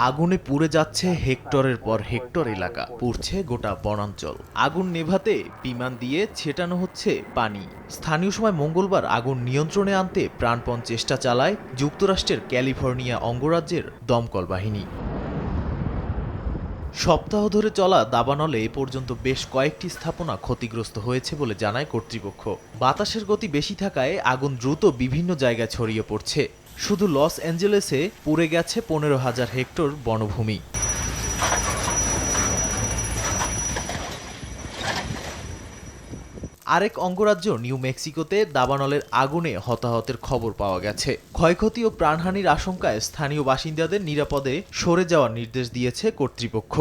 আগুনে পুড়ে যাচ্ছে হেক্টরের পর হেক্টর এলাকা, পুড়ছে গোটা বনাঞ্চল। আগুন নেভাতে বিমান দিয়ে ছেটানো হচ্ছে পানি। স্থানীয় সময় মঙ্গলবার আগুন নিয়ন্ত্রণে আনতে প্রাণপণ চেষ্টা চালায় যুক্তরাষ্ট্রের ক্যালিফোর্নিয়া অঙ্গরাজ্যের দমকল বাহিনী। সপ্তাহ ধরে চলা দাবানলে এ পর্যন্ত বেশ কয়েকটি স্থাপনা ক্ষতিগ্রস্ত হয়েছে বলে জানায় কর্তৃপক্ষ। বাতাসের গতি বেশি থাকায় আগুন দ্রুত বিভিন্ন জায়গায় ছড়িয়ে পড়ছে। শুধু লস অ্যাঞ্জেলেসে পুড়ে গেছে 15,000 হেক্টর বনভূমি। আরেক অঙ্গরাজ্য নিউ মেক্সিকোতে দাবানলের আগুনে হতাহতের খবর পাওয়া গেছে। ক্ষয়ক্ষতি ও প্রাণহানির আশঙ্কায় স্থানীয় বাসিন্দাদের নিরাপদে সরে যাওয়ার নির্দেশ দিয়েছে কর্তৃপক্ষ।